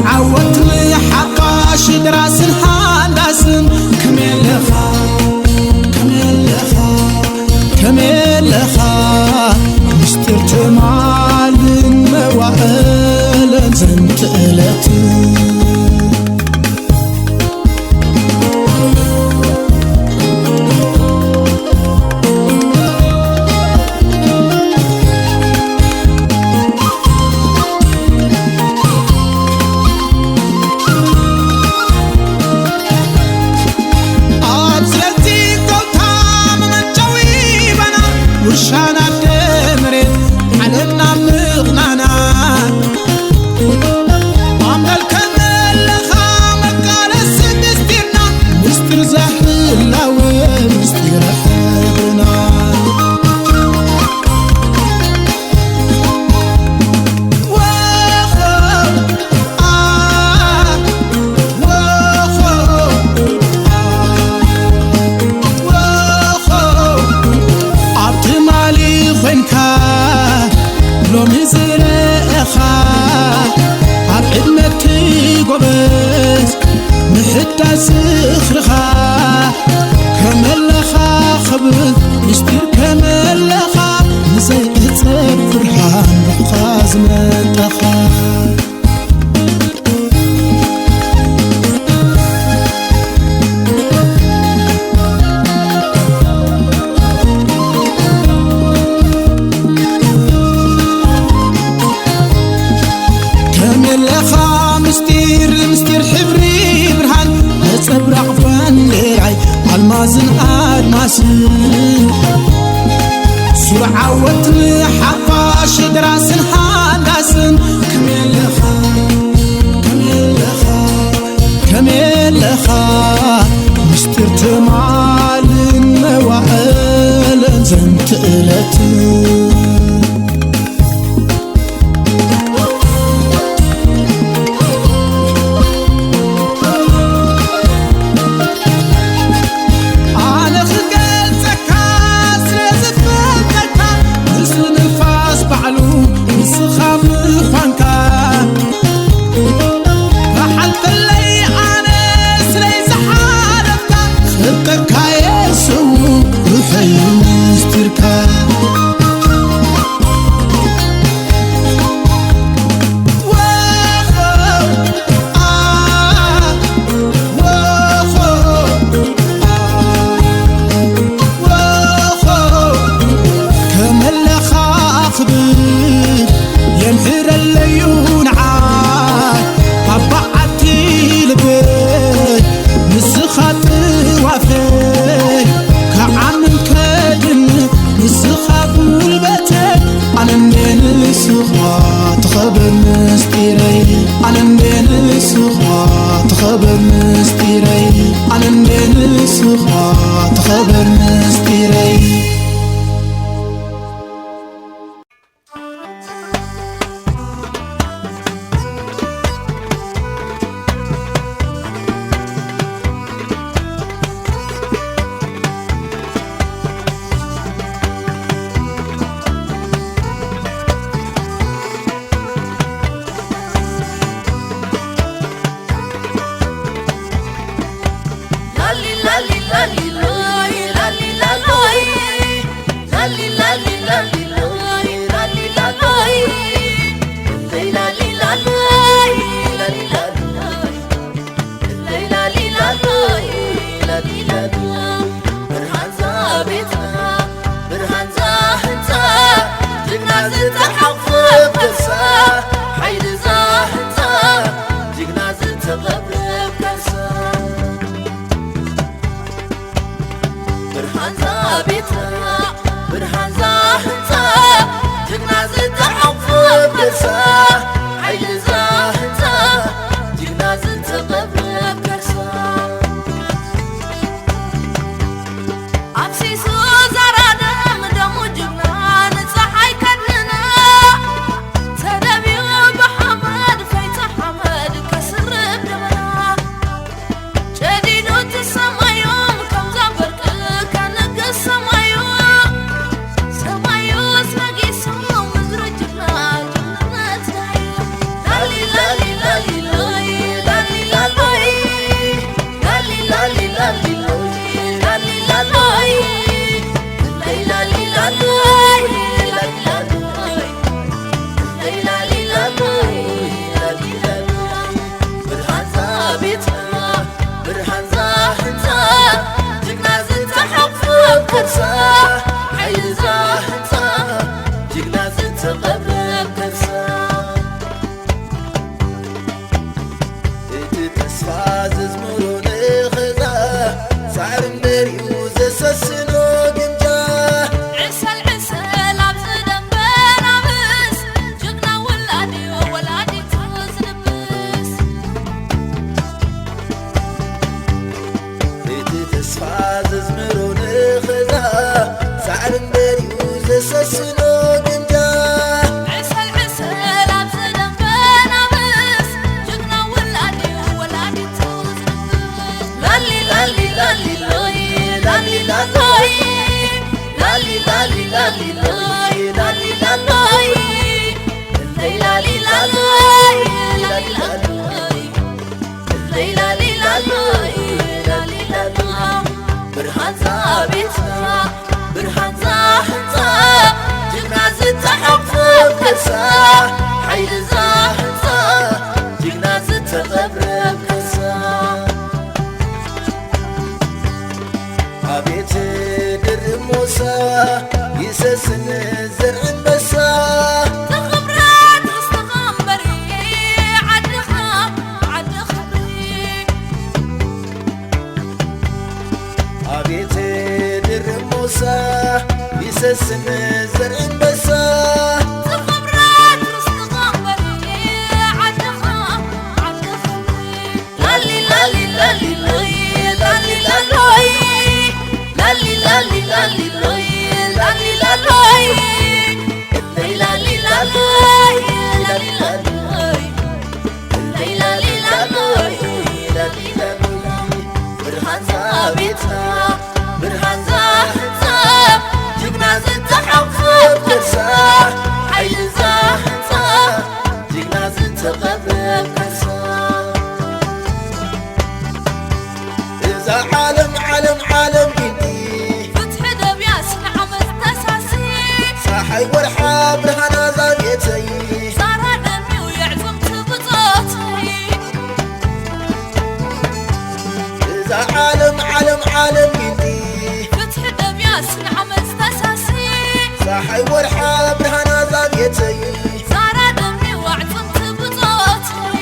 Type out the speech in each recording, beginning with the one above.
سرعوتني حقاش دراسن حانداسن كمل لخا مستر تمال موائل زنت إلتي وشانا دمرت علمنا مغنانا عمل كمل لخامك على السمسترنا مستر زحل اللوين مستر حبنا لو مزر أخا عبدمتي قبس محتى سخرخا كملخا خبر مستر كملخا نزي اتسب فرحان بقاز منتخا مستر حبري برهان أصبرق فنيعي المازن أدماسن سرعة وطني حقاش دراسن حانداسن كمل لخا مستر تمالن موائل زنت إلتي كرسا حيل زاهنسا جينا زتقبل كرسا تتصفى ززمرو نخزا سعر مريو زسسنو جنجا عسل عسل عبز دنبر عبس جينا ولادي تزنبس تتصفى ززمرو نخزا سعر مريو زسسنو جنجا عسل عسل عبز دنبر عبس جينا ولادي تزنبس لالي لالي لالي لوي لالي لالوي لالي لالي لالي لوي لالي لالوي لالي لالوي لالي لالوي لالي لالوي لالي لالوي برهان زابتنا برهان زاهنزا جينا زتحقق كسا حيل زاهنزا جينا زتقبرب كسا عبيت در موسى يسسن زرع بسا تخبرات مستغمري عد خبري عبيت در موسى يسسن زرع بسا تخبرات مستغمري عد خبري لالي لالي لالي لوي لالي لالوي لالي لالي لالي لوي لالي لالوي لالي لالوي لالي لالوي لالي لالوي لالي لالوي برهان زابتنا برهان زاهنسا جينا زتحقق كرسا حيل زاهنسا جينا زتقبل كرسا إذا عالم جدي فتح دبياس نعمل تساسي صاحي ورحا برهانا زابيتي صار دمي ويعزم تبطاتي إذا عالم جدي فتح دبياس نعمل تساسي صاحي ورحا برهانا زابيتي صار دمي ويعزم تبطاتي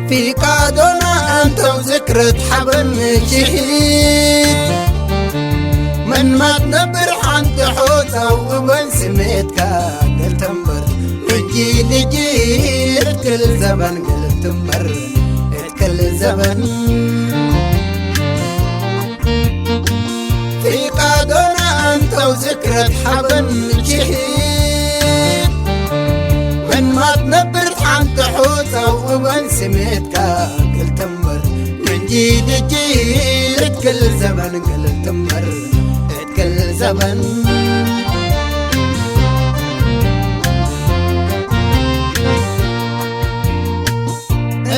في قادنا أنت وذكرة حبن شهيد من ما تنبر عن تحوته ومن سميتك قلت انبر من جيل لجيل كل زمن قلت انبر كل زمن في قادنا أنت وذكرة حبن شهيد من ما تنبر عن تحوته ومن سميتك قلت انبر من جيل لجيل كل زمن قلت انبر كل زمن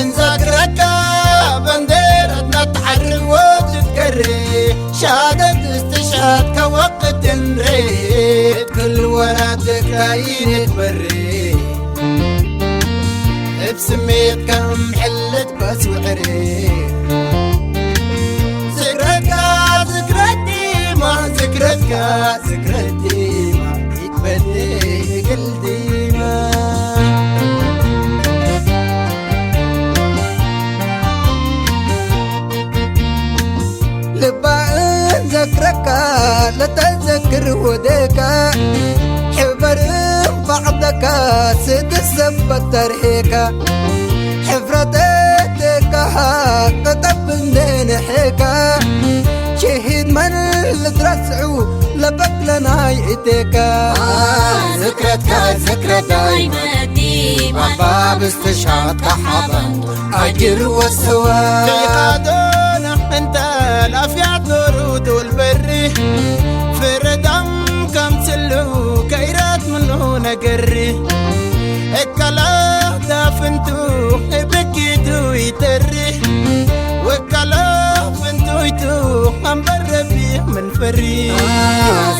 إن ذكرك بنديرتنا تحرك وتتكري شهادة استشهاد كوقت نريد كل وراتك رايين تبري بسميت كم حلت بس وعري ذكرتي ما ذكرتي ما يتبدي قلبي ما لبان ذكرك لا تذكر وديك حبر بعضك سد السبت ترهيك حفرتك كتب من حيك شهيد من اللي ترسعو لبقلنا يتكا ذكرى دايما باب استشهاد كحبا أجر والثواب قادونا انت الافيات نورود والبري فردم كم تلو كيرات منو نقري اكلا دافنتو بكيتو يتري وكلا فنتو يتو امبربي من فري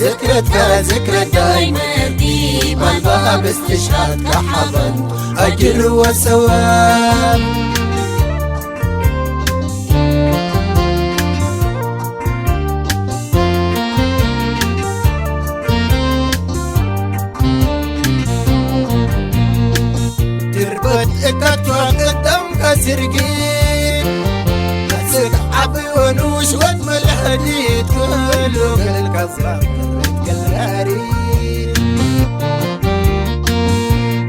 ذكرى دايما بالباب استشهاد كحبا أجر وثواب تربط اكتوا قدام كسرقين كسر عبيونوش ود ملحديد كله كالكسر كالهاري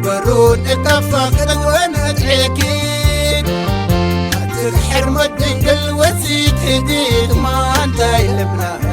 برود اتفقت وانا ادعيكين اتك حرمت دنقل وزيد حديد ما انت يلبنا